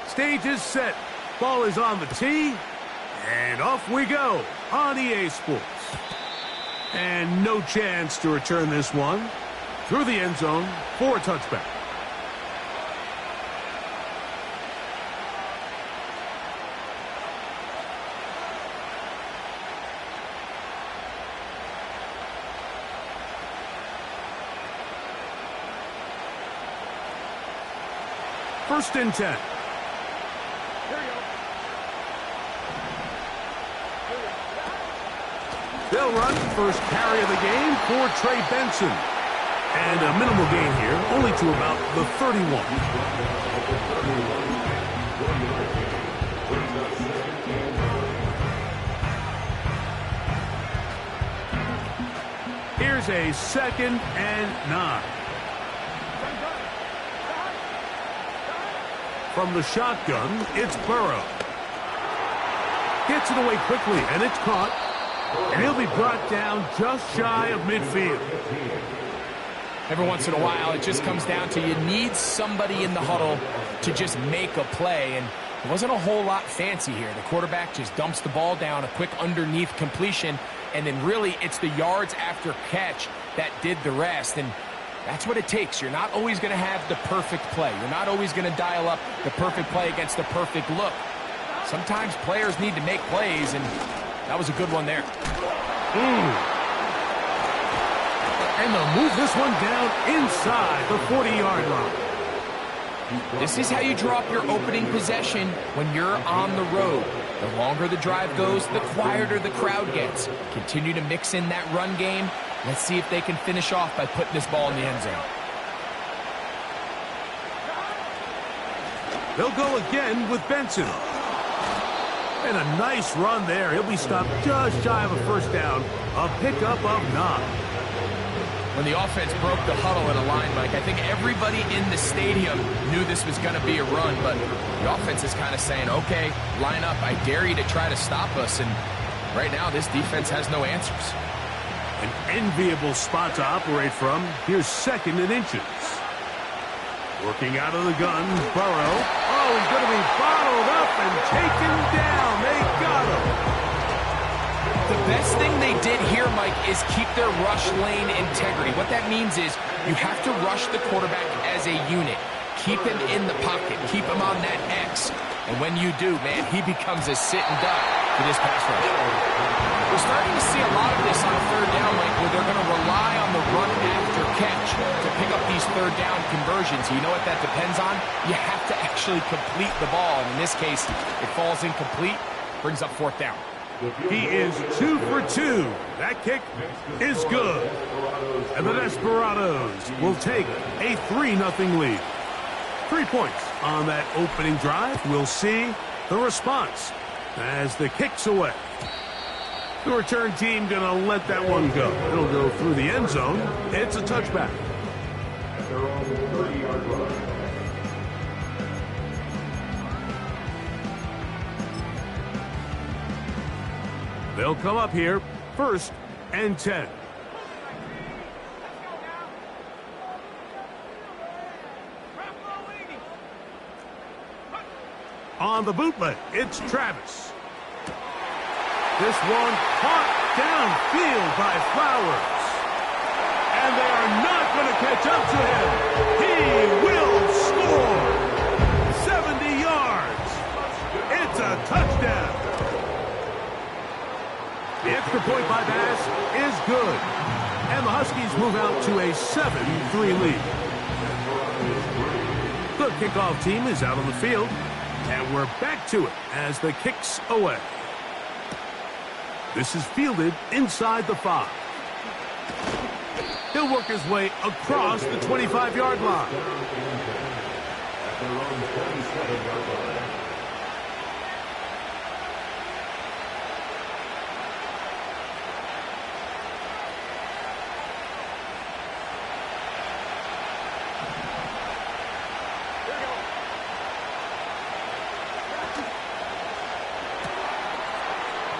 Stage is set. Ball is on the tee. And off we go on EA Sports. And no chance to return this one. Through the end zone for a touchback. First and 10. They'll run first carry of the game for Trey Benson. And a minimal gain here, only to about the 31. Here's a 2nd and 9. From the shotgun, it's Burrow. Gets it away quickly, and it's caught. And he'll be brought down just shy of midfield. Every once in a while, it just comes down to you need somebody in the huddle to just make a play. And it wasn't a whole lot fancy here. The quarterback just dumps the ball down, a quick underneath completion, and then really it's the yards after catch that did the rest. And that's what it takes. You're not always going to have the perfect play. You're not always going to dial up the perfect play against the perfect look. Sometimes players need to make plays, and that was a good one there. And they'll move this one down inside the 40-yard line. This is how you drop your opening possession when you're on the road. The longer the drive goes, the quieter the crowd gets. Continue to mix in that run game. Let's see if they can finish off by putting this ball in the end zone. They'll go again with Benson. And a nice run there. He'll be stopped just shy of a first down. A pickup of 9. When the offense broke the huddle at a line, Mike, I think everybody in the stadium knew this was going to be a run, but the offense is kind of saying, okay, line up. I dare you to try to stop us. And right now, this defense has no answers. An enviable spot to operate from. Here's 2nd and inches. Working out of the gun, Burrow. Oh, he's going to be bottled up and taken down. They got him. The best thing they did here, Mike, is keep their rush lane integrity. What that means is you have to rush the quarterback as a unit. Keep him in the pocket. Keep him on that X. And when you do, man, he becomes a sitting duck for this pass rush. We're starting to see a lot of this on 3rd down, Mike, where they're going to rely on the run after catch to pick up these 3rd down conversions. You know what that depends on? You have to actually complete the ball. And in this case, it falls incomplete, brings up 4th down. He is 2 for 2. That kick is good. And the Desperados will take a 3-0 lead. 3 points on that opening drive. We'll see the response as the kick's away. The return team going to let that one go. It'll go through the end zone. It's a touchback. They're on the 30-yard line. They'll come up here, 1st and 10. On the bootleg, it's Travis. This one caught downfield by Flowers. And they are not going to catch up to him. He will score. 70 yards. It's a touchdown. The extra point by Bass is good. And the Huskies move out to a 7-3 lead. The kickoff team is out on the field. And we're back to it as the kick's away. This is fielded inside the 5. He'll work his way across the 25-yard line.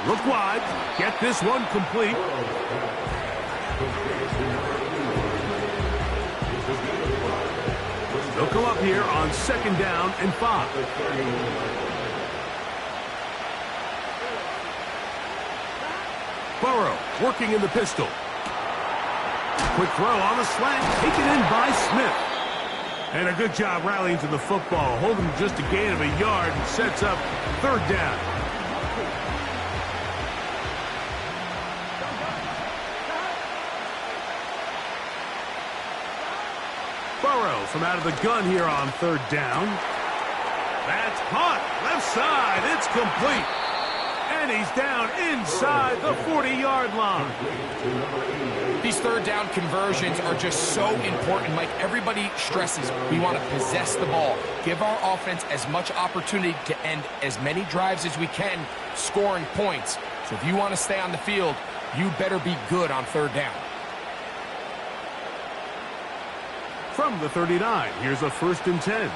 Look wide. Get this one complete. They'll come up here on 2nd down and 5. Burrow working in the pistol. Quick throw on the slant, taken in by Smith. And a good job rallying to the football, holding just a gain of a yard and sets up 3rd down. Burrow from out of the gun here on 3rd down. That's hot, left side, it's complete. And he's down inside the 40-yard line. These 3rd down conversions are just so important. Mike, everybody stresses we want to possess the ball. Give our offense as much opportunity to end as many drives as we can, scoring points. So if you want to stay on the field, you better be good on 3rd down. From the 39, here's a 1st and 10.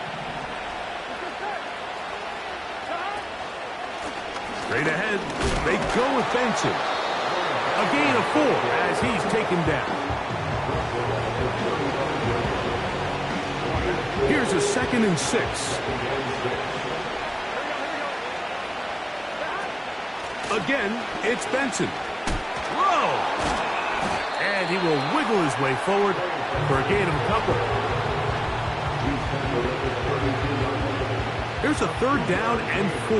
Straight ahead, they go with Benson. A gain of 4 as he's taken down. Here's a 2nd and 6. Again, it's Benson. Whoa! And he will wiggle his way forward for a gain of a couple. Here's a 3rd down and 4.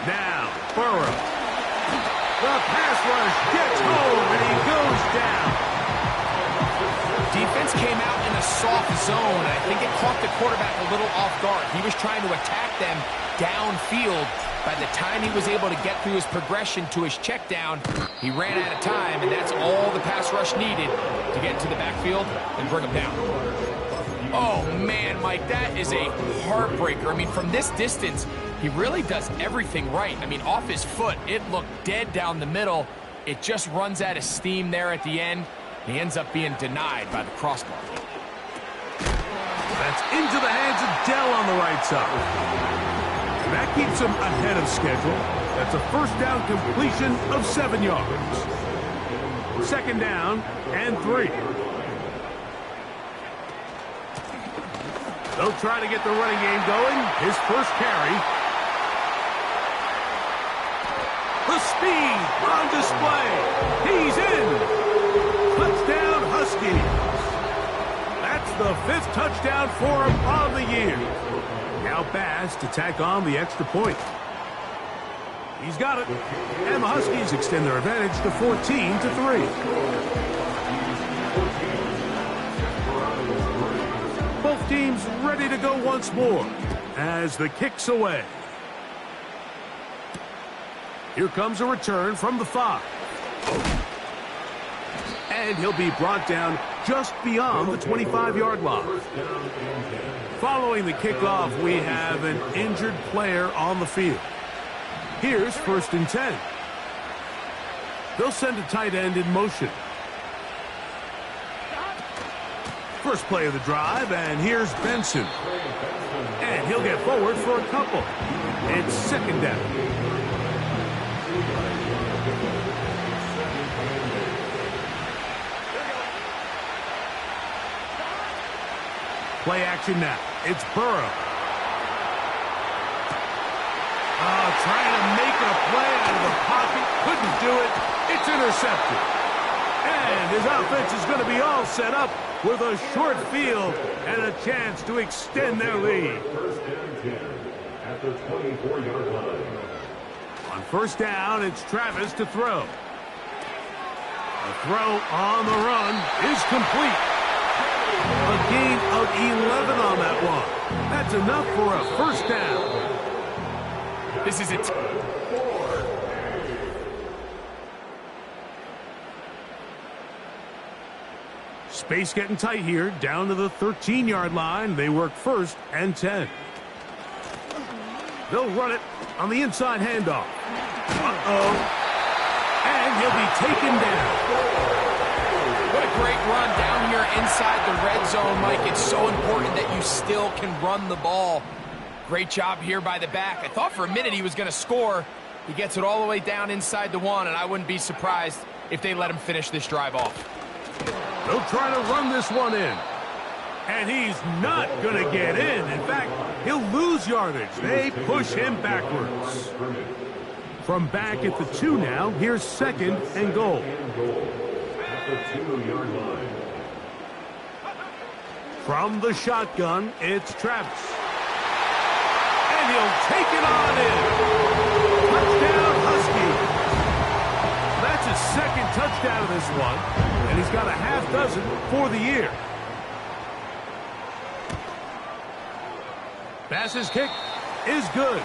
Now, Burrow. The pass rush gets home, and he goes down. Defense came out in a soft zone. I think it caught the quarterback a little off guard. He was trying to attack them downfield. By the time he was able to get through his progression to his check down, he ran out of time, and that's all the pass rush needed to get to the backfield and bring him down. Oh, man, Mike, that is a heartbreaker. I mean, from this distance, he really does everything right. I mean, off his foot, it looked dead down the middle. It just runs out of steam there at the end. He ends up being denied by the crossbar. That's into the hands of Dell on the right side. And that keeps him ahead of schedule. That's a 1st down completion of 7 yards. 2nd down and 3. They'll try to get the running game going. His first carry. The speed on display. He's in. Touchdown Huskies. That's the 5th touchdown for him on the year. Now Bass to tack on the extra point. He's got it. And the Huskies extend their advantage to 14-3. Both teams ready to go once more as the kick's away. Here comes a return from the 5. And he'll be brought down just beyond the 25-yard line. Following the kickoff, we have an injured player on the field. Here's 1st and 10. They'll send a tight end in motion. First play of the drive, and here's Benson. And he'll get forward for a couple. It's 2nd down. Play action now. It's Burrow. Trying to make a play out of the pocket. Couldn't do it. It's intercepted. And his offense is going to be all set up with a short field and a chance to extend their lead. 1st and 10 at the 24-yard line. On 1st down, it's Travis to throw. The throw on the run is complete. A gain of 11 on that one. That's enough for a 1st down. This is it. Space getting tight here, down to the 13-yard line. They work 1st and 10. They'll run it on the inside handoff. And he'll be taken down. What a great run down here inside the red zone, Mike. It's so important that you still can run the ball. Great job here by the back. I thought for a minute he was going to score, He gets it all the way down inside the 1, and I wouldn't be surprised if they let him finish this drive off. They'll try to run this one in. And he's not going to get in. In fact, he'll lose yardage. They push him backwards. From back at the 2 now, here's 2nd and goal. At the 2-yard line. From the shotgun, it's Travis. And he'll take it on in. Touchdown, Huskies. That's his 2nd touchdown of this one, and he's got a half dozen for the year. Pass's kick is good,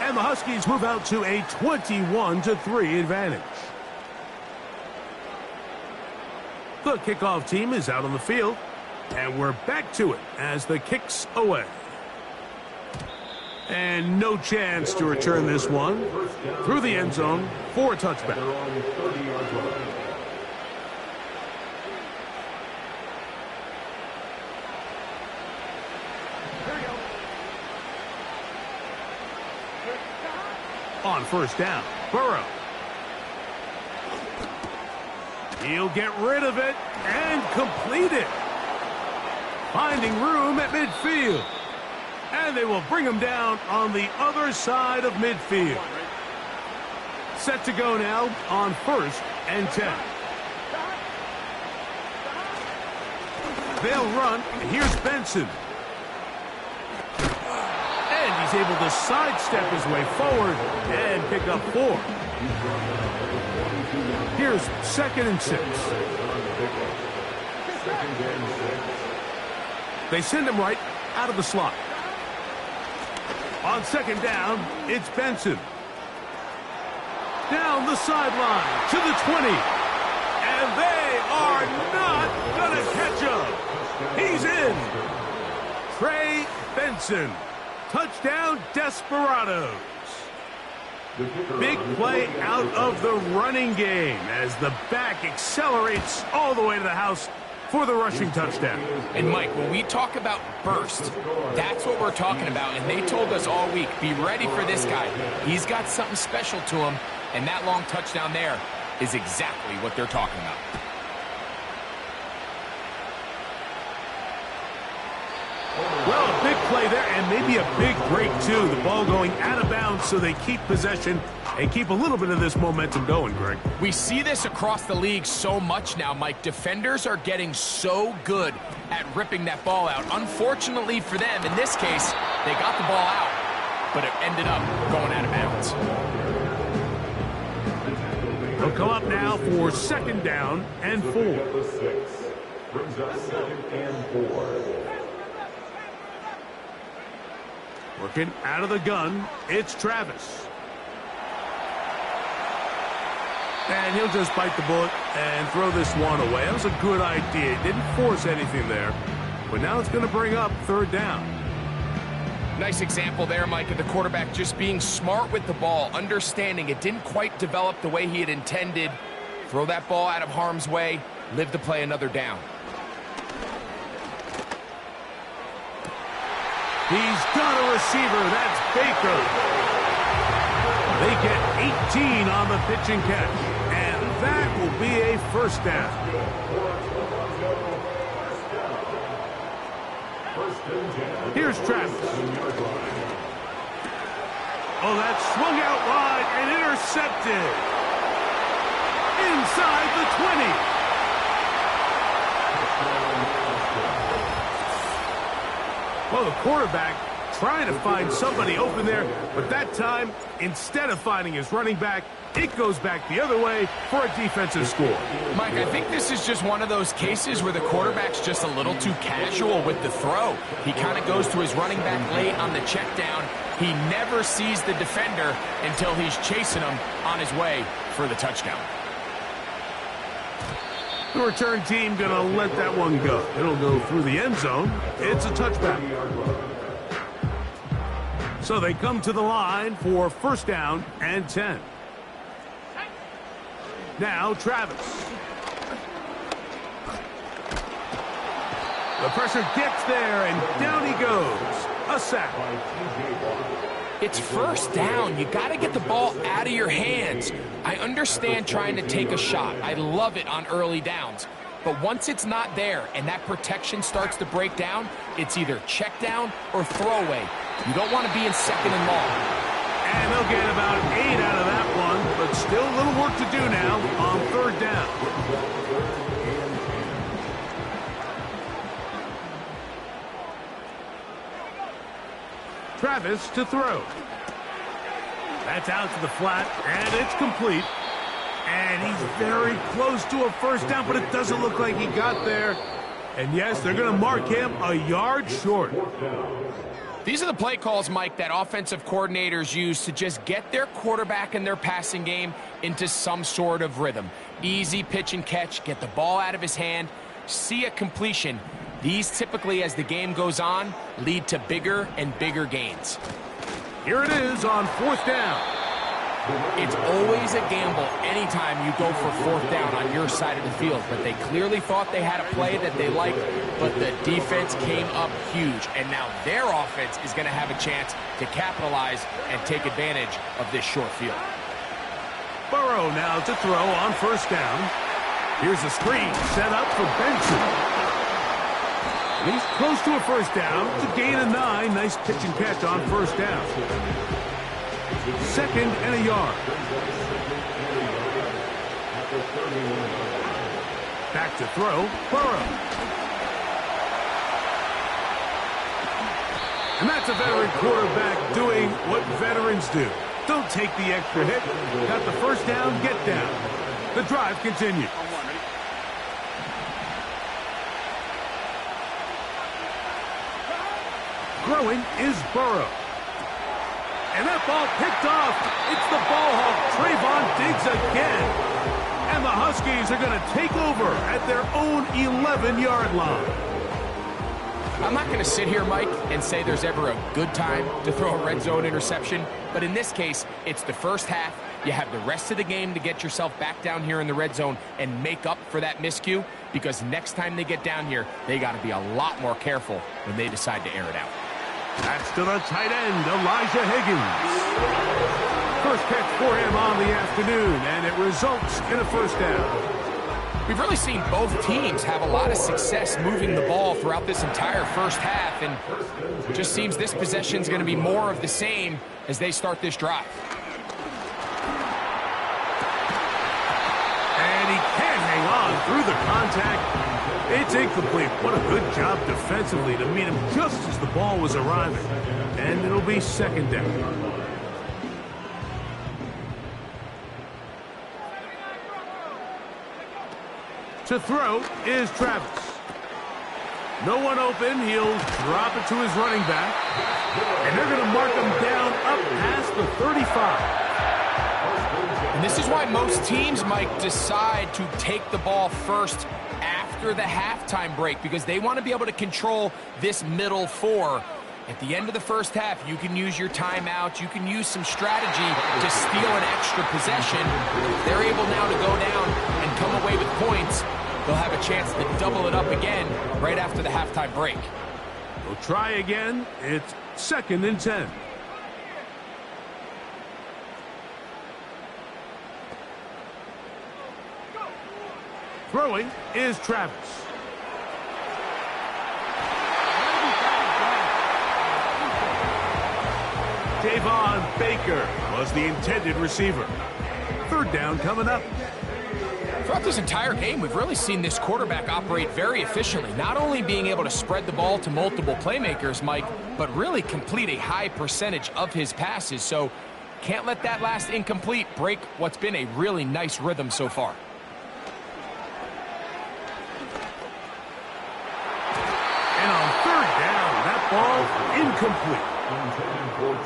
and the Huskies move out to a 21-3 advantage. The kickoff team is out on the field, and we're back to it as the kick's away. And no chance to return this one through the end zone for a touchback. On first down, Burrow. He'll get rid of it and complete it. Finding room at midfield. And they will bring him down on the other side of midfield. Set to go now on 1st and 10. They'll run, and here's Benson. And he's able to sidestep his way forward and pick up 4. Here's 2nd and 6. They send him right out of the slot. On 2nd down, it's Benson. Down the sideline to the 20. And they are not going to catch him. He's in. Trey Benson. Touchdown, Desperados. Big play out of the running game as the back accelerates all the way to the house for the rushing touchdown. And Mike, when we talk about burst, that's what we're talking about. And they told us all week, be ready for this guy. He's got something special to him, and that long touchdown there is exactly what they're talking about. Well, a big play there, and maybe a big break, too. The ball going out of bounds so they keep possession and keep a little bit of this momentum going, Greg. We see this across the league so much now, Mike. Defenders are getting so good at ripping that ball out. Unfortunately for them, in this case, they got the ball out, but it ended up going out of bounds. They'll come up now for 2nd down and 4. Brings up 2nd and 4. Working out of the gun, it's Travis. And he'll just bite the bullet and throw this one away. That was a good idea. He didn't force anything there. But now it's going to bring up 3rd down. Nice example there, Mike, of the quarterback just being smart with the ball, understanding it didn't quite develop the way he had intended. Throw that ball out of harm's way, live to play another down. He's got a receiver. That's Baker. They get 18 on the pitch and catch. And that will be a 1st down. Here's Travis. Oh, that's swung out wide and intercepted. Inside the 20. Well, the quarterback trying to find somebody open there, but that time, instead of finding his running back, it goes back the other way for a defensive score. Mike, I think this is just one of those cases where the quarterback's just a little too casual with the throw. He kind of goes to his running back late on the check down. He never sees the defender until he's chasing him on his way for the touchdown. The return team going to let that one go. It'll go through the end zone. It's a touchback. So they come to the line for 1st down and 10. Now Travis. The pressure gets there, and down he goes. A sack. It's first down. You got to get the ball out of your hands. I understand trying to take a shot. I love it on early downs. But once it's not there and that protection starts to break down, it's either check down or throwaway. You don't want to be in second and long. And they'll get about 8 out of that one, but still a little work to do now on third down. Travis to throw. That's out to the flat, and it's complete. And he's very close to a first down, but it doesn't look like he got there. And yes, they're going to mark him a yard short. These are the play calls, Mike, that offensive coordinators use to just get their quarterback and their passing game into some sort of rhythm. Easy pitch and catch, get the ball out of his hand, see a completion. These typically, as the game goes on, lead to bigger and bigger gains. Here it is on fourth down. It's always a gamble anytime you go for fourth down on your side of the field, but they clearly thought they had a play that they liked, but the defense came up huge, and now their offense is going to have a chance to capitalize and take advantage of this short field. Burrow now to throw on first down. Here's a screen set up for Benson. He's close to a first down. It's a gain of 9. Nice pitch and catch on first down. Second and a yard. Back to throw, Burrow. And that's a veteran quarterback doing what veterans do. Don't take the extra hit. Got the first down, get down. The drive continues. Throwing is Burrow. And that ball picked off. It's the ball hawk, Trayvon Diggs again. And the Huskies are going to take over at their own 11-yard line. I'm not going to sit here, Mike, and say there's ever a good time to throw a red zone interception. But in this case, it's the first half. You have the rest of the game to get yourself back down here in the red zone and make up for that miscue. Because next time they get down here, they got to be a lot more careful when they decide to air it out. That's to the tight end, Elijah Higgins. First catch for him on the afternoon, and it results in a first down. We've really seen both teams have a lot of success moving the ball throughout this entire first half, and it just seems this possession is going to be more of the same as they start this drive. And he can't hang on through the contact. It's incomplete. What a good job defensively to meet him just as the ball was arriving. And it'll be second down. To throw is Travis. No one open. He'll drop it to his running back. And they're going to mark him down up past the 35. And this is why most teams, Mike, decide to take the ball first after the halftime break, because they want to be able to control this middle four. At the end of the first half, you can use your timeout, you can use some strategy to steal an extra possession. If they're able now to go down and come away with points, they'll have a chance to double it up again right after the halftime break. We'll try again. It's second and 10. Throwing is Travis. Davon Baker was the intended receiver. Third down coming up. Throughout this entire game, we've really seen this quarterback operate very efficiently, not only being able to spread the ball to multiple playmakers, Mike, but really complete a high percentage of his passes. So can't let that last incomplete break what's been a really nice rhythm so far. And on third down, that ball incomplete.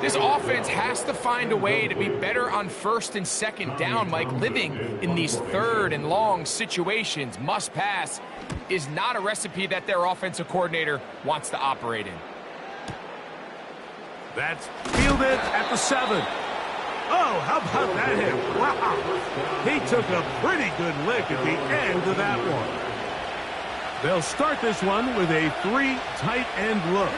This offense has to find a way to be better on first and second down, Mike. Living in these third and long situations, must pass, is not a recipe that their offensive coordinator wants to operate in. That's fielded at the 7. Oh, how about that hit? Wow. He took a pretty good lick at the end of that one. They'll start this one with a 3 tight end look.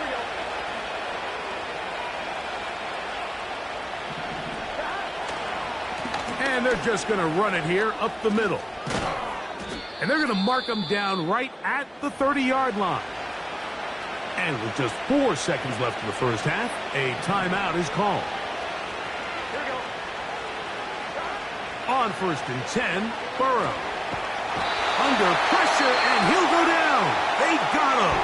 And they're just going to run it here up the middle. And they're going to mark them down right at the 30-yard line. And with just 4 seconds left in the first half, a timeout is called. On 1st and 10, Burrow. Under pressure, and he'll go down. They got him.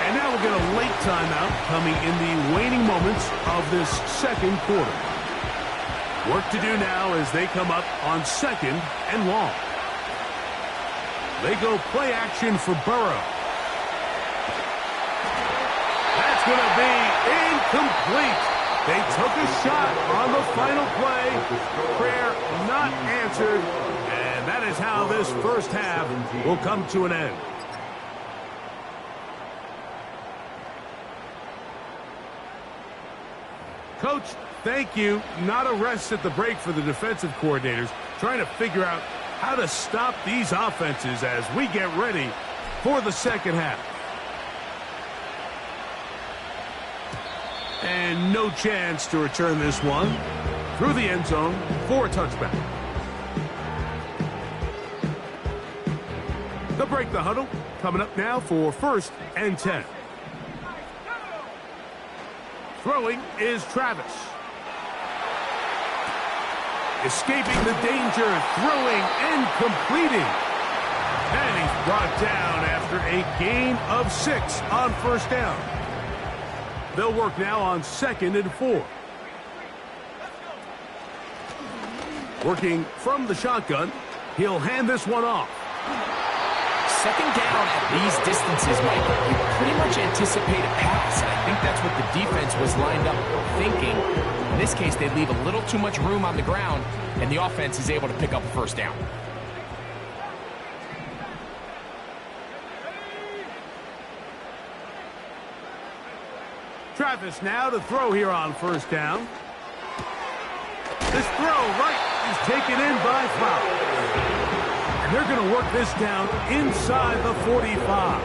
And now we'll get a late timeout coming in the waning moments of this second quarter. Work to do now as they come up on 2nd and long. They go play action for Burrow. That's going to be incomplete. They took a shot on the final play. Prayer not answered. And that is how this first half will come to an end. Coach, thank you. Not a rest at the break for the defensive coordinators, trying to figure out how to stop these offenses as we get ready for the second half. And no chance to return this one through the end zone for a touchback. They'll break the huddle. Coming up now for 1st and 10. Throwing is Travis. Escaping the danger, throwing and completing. And he's brought down after a gain of 6 on 1st down. They'll work now on 2nd and 4. Working from the shotgun, he'll hand this one off. 2nd down at these distances, Mike, you pretty much anticipate a pass, and I think that's what the defense was lined up thinking. In this case, they leave a little too much room on the ground, and the offense is able to pick up a 1st down. Travis now to throw here on 1st down. This throw right is taken in by Flower. And they're going to work this down inside the 45.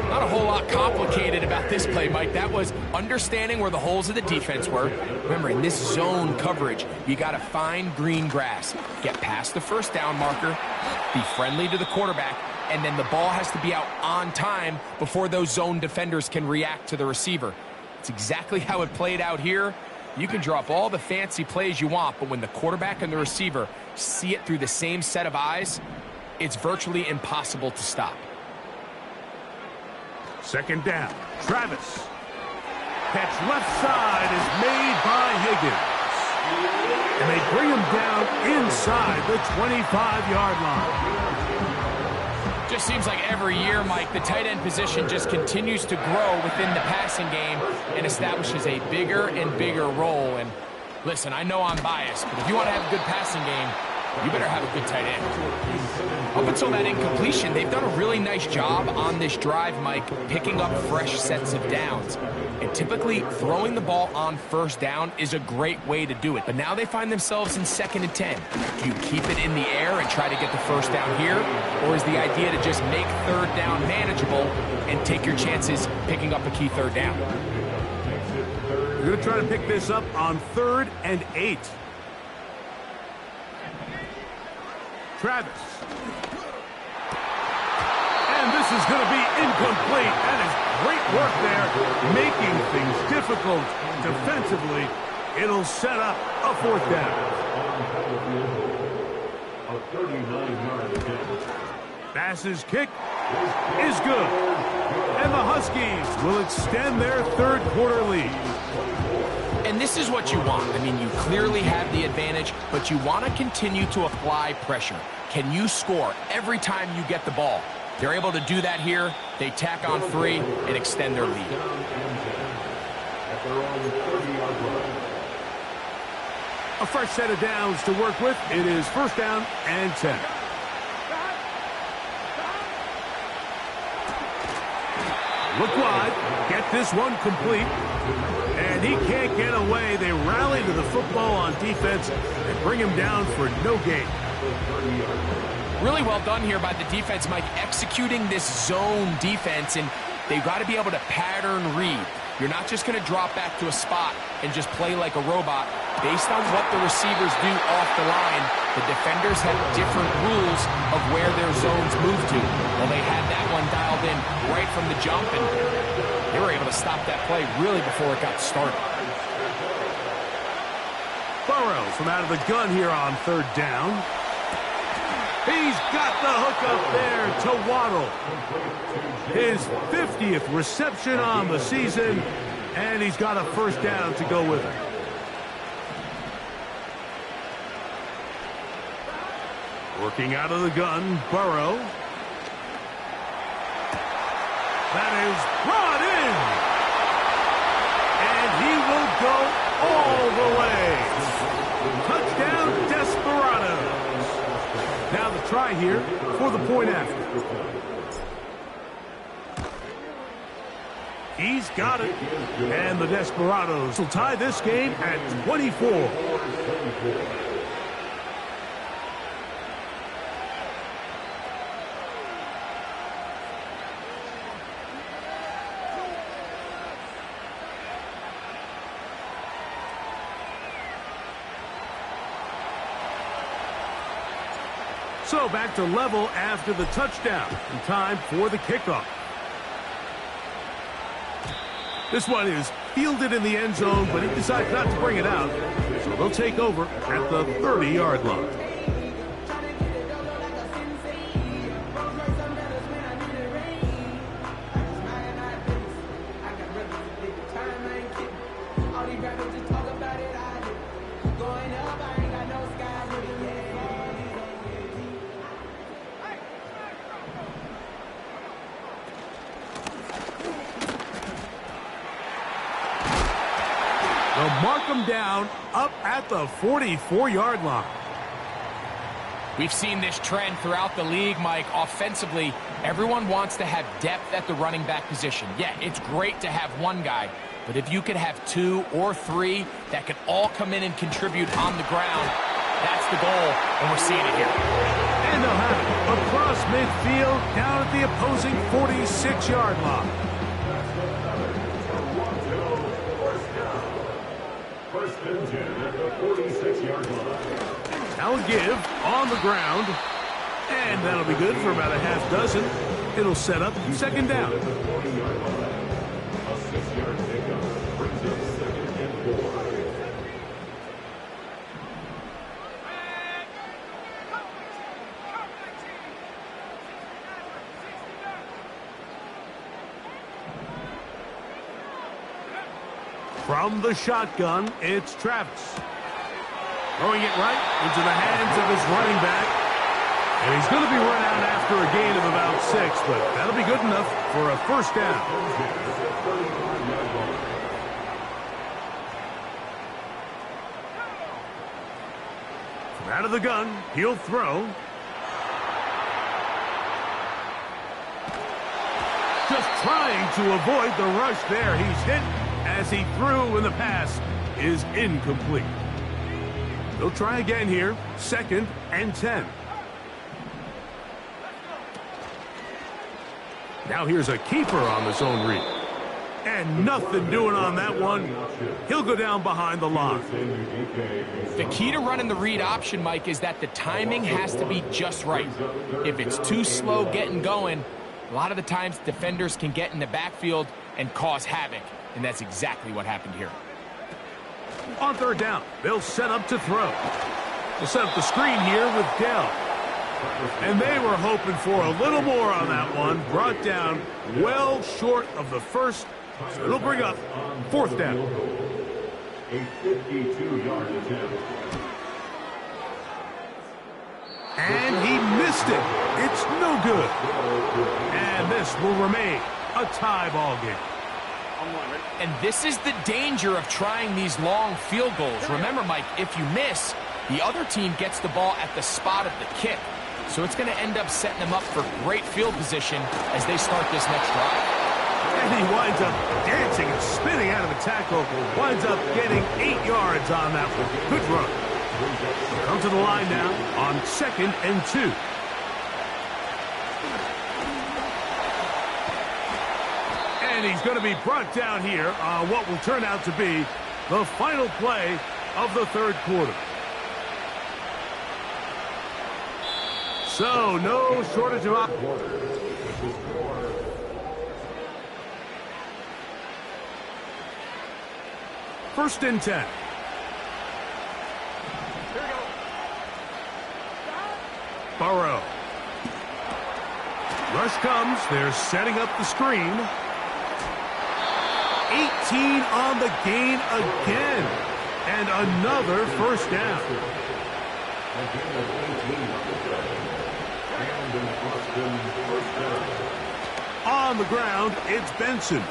Not a whole lot complicated about this play, Mike. That was understanding where the holes of the defense were. Remember, in this zone coverage, you got to find green grass. Get past the 1st down marker, be friendly to the quarterback, and then the ball has to be out on time before those zone defenders can react to the receiver. It's exactly how it played out here. You can draw up all the fancy plays you want, but when the quarterback and the receiver see it through the same set of eyes, it's virtually impossible to stop. 2nd down, Travis. Catch left side is made by Higgins. And they bring him down inside the 25-yard line. Just seems like every year, Mike, the tight end position just continues to grow within the passing game and establishes a bigger and bigger role. And listen, I know I'm biased, but if you want to have a good passing game, you better have a good tight end. Up until that incompletion, they've done a really nice job on this drive, Mike, picking up fresh sets of downs. And typically, throwing the ball on 1st down is a great way to do it. But now they find themselves in 2nd and 10. Do you keep it in the air and try to get the 1st down here? Or is the idea to just make 3rd down manageable and take your chances picking up a key 3rd down? We're going to try to pick this up on 3rd and 8. Travis. And this is going to be incomplete. That is great work there, making things difficult defensively. It'll set up a 4th down. Bass's kick is good. And the Huskies will extend their 3rd quarter lead. And this is what you want. I mean, you clearly have the advantage, but you want to continue to apply pressure. Can you score every time you get the ball? They're able to do that here. They tack on 3 and extend their lead. A fresh set of downs to work with. It is 1st down and 10. Look wide. Get this one complete. And he can't get away. They rally to the football on defense and bring him down for no gain. Really well done here by the defense, Mike, executing this zone defense, and they've got to be able to pattern read. You're not just going to drop back to a spot and just play like a robot. based on what the receivers do off the line, the defenders have different rules of where their zones move to. Well, they had that one dialed in right from the jump, and they were able to stop that play really before it got started. Burrow from out of the gun here on third down. He's got the hook up there to Waddle. His 50th reception on the season, and he's got a first down to go with it. Working out of the gun, Burrow. That is brought in. And he will go all the way. Touchdown, Desperados. Now the try here for the point after. He's got it. And the Desperados will tie this game at 24. So back to level after the touchdown. In time for the kickoff. This one is fielded in the end zone, but he decides not to bring it out. So they'll take over at the 30-yard line. They'll mark them down up at the 44-yard line. We've seen this trend throughout the league, Mike. Offensively, everyone wants to have depth at the running back position. Yeah, it's great to have one guy, but if you could have two or three that could all come in and contribute on the ground, that's the goal, and we're seeing it here. And they'll have it across midfield down at the opposing 46-yard line. First and 10 at the 46-yard line. Now a give on the ground. And that'll be good for about a half dozen. It'll set up second down. A 6-yard pickup brings up second and 4. From the shotgun, it's Travis. Throwing it right into the hands of his running back. And he's going to be run out after a gain of about 6, but that'll be good enough for a first down. From out of the gun, he'll throw. Just trying to avoid the rush there. He's hit as he threw, and the pass is incomplete. They'll try again here. Second and 10. Now here's a keeper on the zone read. And nothing doing on that one. He'll go down behind the line. The key to running the read option, Mike, is that the timing has to be just right. If it's too slow getting going, a lot of the times defenders can get in the backfield and cause havoc. And that's exactly what happened here. On third down, they'll set up to throw. They'll set up the screen here with Dell. And they were hoping for a little more on that one. Brought down well short of the first. So it'll bring up fourth down. A 52-yard attempt. And he missed it. It's no good. And this will remain a tie ball game. And this is the danger of trying these long field goals. Remember, Mike, if you miss, the other team gets the ball at the spot of the kick. So it's going to end up setting them up for great field position as they start this next drive. And he winds up dancing and spinning out of a tackle. Winds up getting 8 yards on that one. Good run. Come to the line now on second and 2. And he's going to be brought down here on what will turn out to be the final play of the third quarter. So, no shortage of first and 10. Burrow. Rush comes. They're setting up the screen. 18 on the gain again. And another first down. On the ground, it's Benson.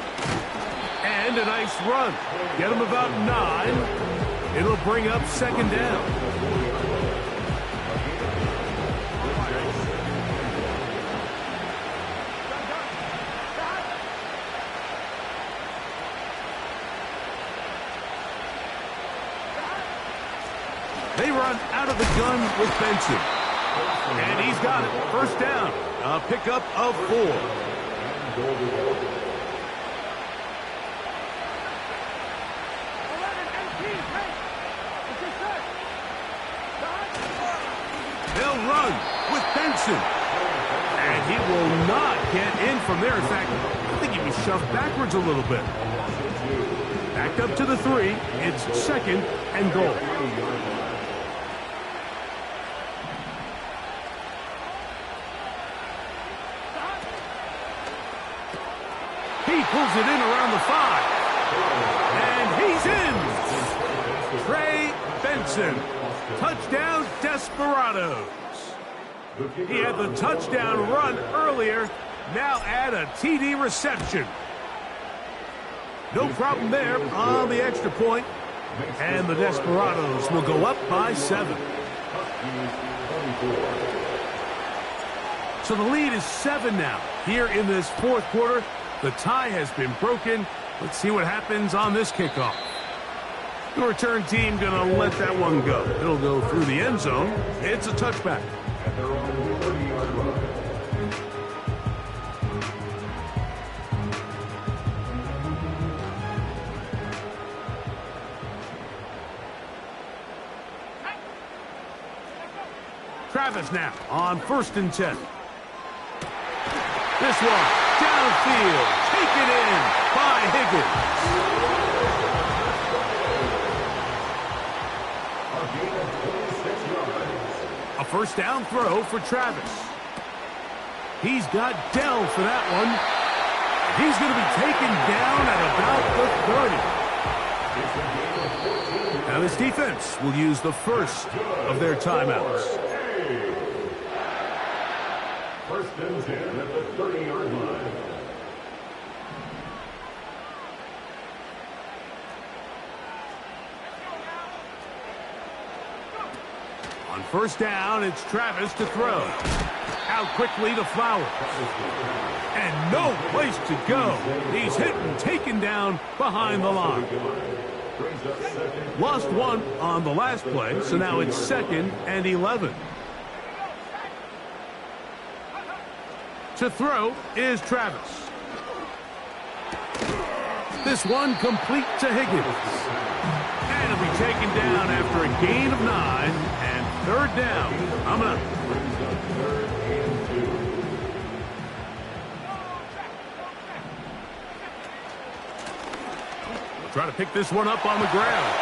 And a nice run. Get him about 9. It'll bring up second down. They run out of the gun with Benson. And he's got it. First down. A pickup of 4. They'll run with Benson. And he will not get in from there. In fact, I think he'd be shoved backwards a little bit. Back up to the 3. It's second and goal. He pulls it in around the 5. And he's in. Trey Benson. Touchdown, Desperados. He had the touchdown run earlier. Now add a TD reception. No problem there on the extra point. And the Desperados will go up by 7. So the lead is 7 now. Here in this fourth quarter, the tie has been broken. Let's see what happens on this kickoff. The return team going to let that one go. It'll go through the end zone. It's a touchback. Travis now on first and 10. This one downfield, taken in by Higgins. A first down throw for Travis. He's got Dell for that one. He's going to be taken down at about the 30. Now this defense will use the first of their timeouts. First and 10 at the 30-yard line. On first down, it's Travis to throw. Out quickly to Flowers. And no place to go. He's hit and taken down behind the line. Lost one on the last play, so now it's second and 11. To throw is Travis. This one complete to Higgins. And it'll be taken down after a gain of 9 and third down. Coming up. We'll try to pick this one up on the ground.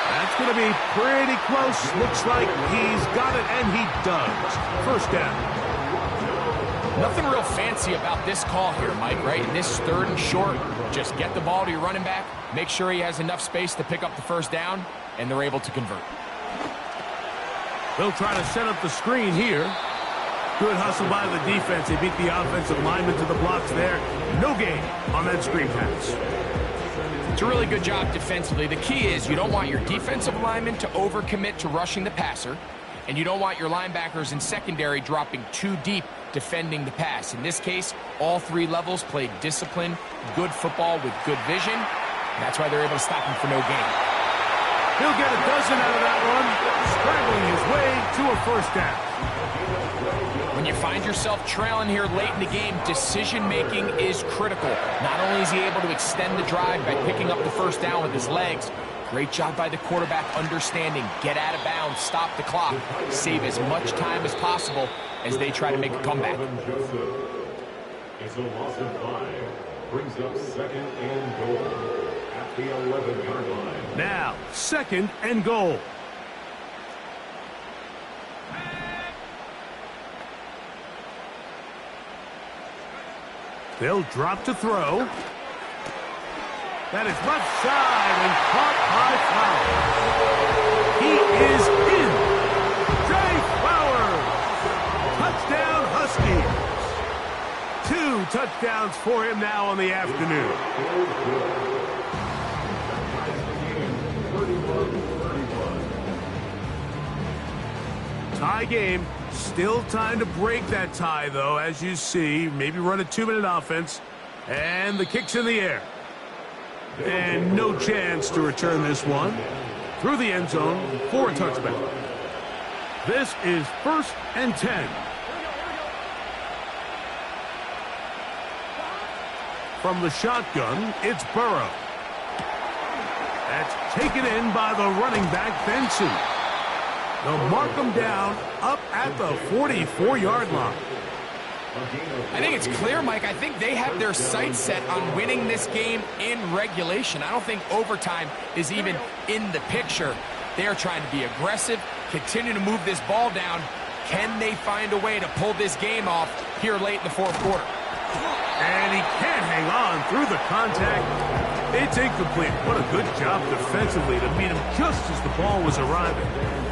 That's going to be pretty close. Looks like he's got it, and he does. First down. Nothing real fancy about this call here, Mike, right? In this third and short, just get the ball to your running back, make sure he has enough space to pick up the first down, and they're able to convert. They'll try to set up the screen here. Good hustle by the defense. They beat the offensive lineman to the blocks there. No gain on that screen pass. It's a really good job defensively. The key is you don't want your defensive lineman to overcommit to rushing the passer, and you don't want your linebackers in secondary dropping too deep defending the pass. In this case, all 3 levels played disciplined, good football with good vision. That's why they're able to stop him for no gain. He'll get a dozen out of that one, scrambling his way to a first down. When you find yourself trailing here late in the game, decision-making is critical. Not only is he able to extend the drive by picking up the first down with his legs, Great job by the quarterback understanding. Get out of bounds, stop the clock, save as much time as possible as they try to make a comeback. It's a loss of 5. Brings up 2nd and goal at the 11-yard line. Now, 2nd and goal. They'll drop to throw. That is left side and caught by Flowers. He is in. Jay Flowers. Touchdown Huskies. 2 touchdowns for him now on the afternoon. Tie game. Still time to break that tie, though, as you see. Maybe run a 2-minute offense. And the kick's in the air. And no chance to return this one. Through the end zone for a touchback. This is 1st and 10. From the shotgun, it's Burrow. That's taken in by the running back, Benson. They'll mark him down up at the 44-yard line. I think it's clear, Mike. I think they have their sights set on winning this game in regulation. I don't think overtime is even in the picture. They're trying to be aggressive, continue to move this ball down. Can they find a way to pull this game off here late in the 4th quarter? And he can't hang on through the contact. It's incomplete. What a good job defensively to meet him just as the ball was arriving.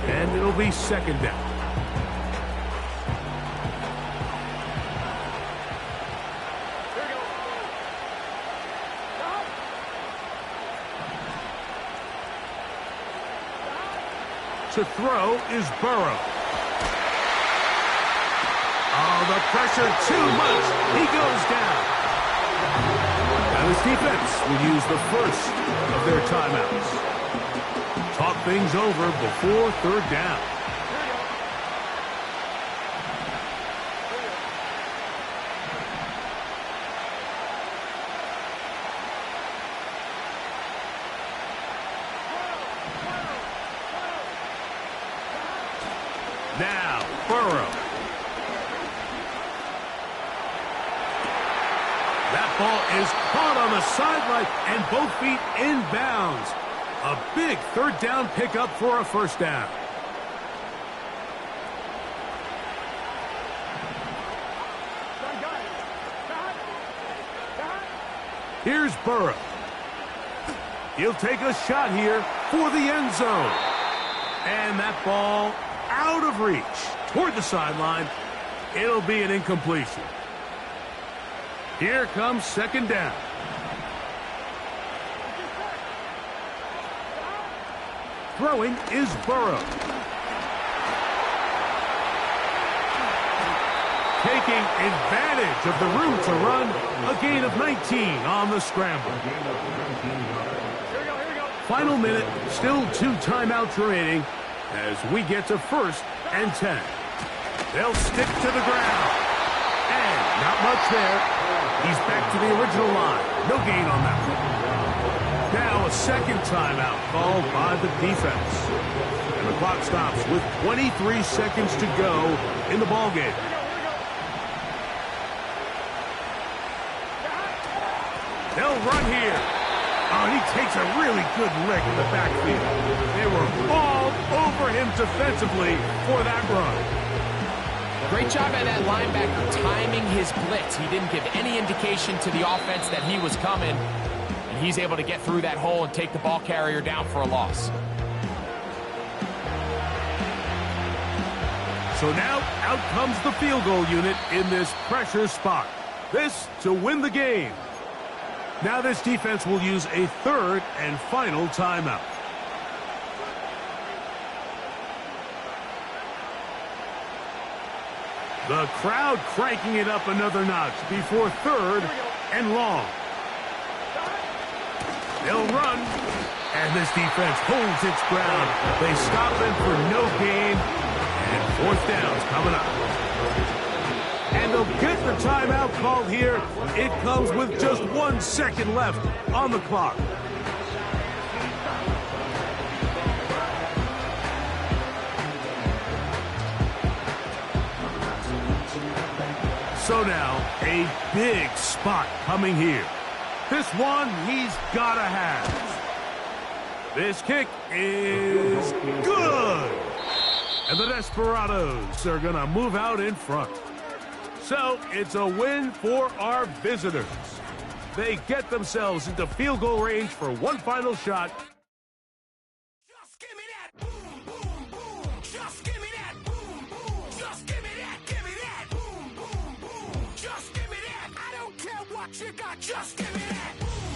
And it'll be 2nd down. To throw is Burrow. Oh, the pressure too much. He goes down. Now this defense will use the first of their timeouts. Talk things over before 3rd down. Now, Burrow. That ball is caught on the sideline and both feet inbounds. A big 3rd down pickup for a 1st down. Here's Burrow. He'll take a shot here for the end zone. And that ball out of reach toward the sideline. It'll be an incompletion. Here comes 2nd down. Throwing is Burrow. Taking advantage of the room to run. A gain of 19 on the scramble. Final minute, still 2 timeouts remaining as we get to 1st and 10. They'll stick to the ground. And not much there. He's back to the original line. No gain on that one. Now a 2nd timeout called by the defense. And the clock stops with 23 seconds to go in the ballgame. They'll run here. Oh, he takes a really good lick in the backfield. They were all over him defensively for that run. Great job by that linebacker timing his blitz. He didn't give any indication to the offense that he was coming. And he's able to get through that hole and take the ball carrier down for a loss. So now out comes the field goal unit in this pressure spot. This to win the game. Now this defense will use a 3rd and final timeout. The crowd cranking it up another notch before 3rd and long. They'll run, and this defense holds its ground. They stop him for no gain, and 4th down's coming up. And they'll get the timeout called here. It comes with just 1 second left on the clock. So now, a big spot coming here. This one he's got to have. This kick is good. And the Desperados are going to move out in front. So it's a win for our visitors. They get themselves into field goal range for one final shot. Just give me that boom, boom, boom. Just give me that boom, boom. Just give me that boom, boom, boom. Just give me that. I don't care what you got. Just give me that.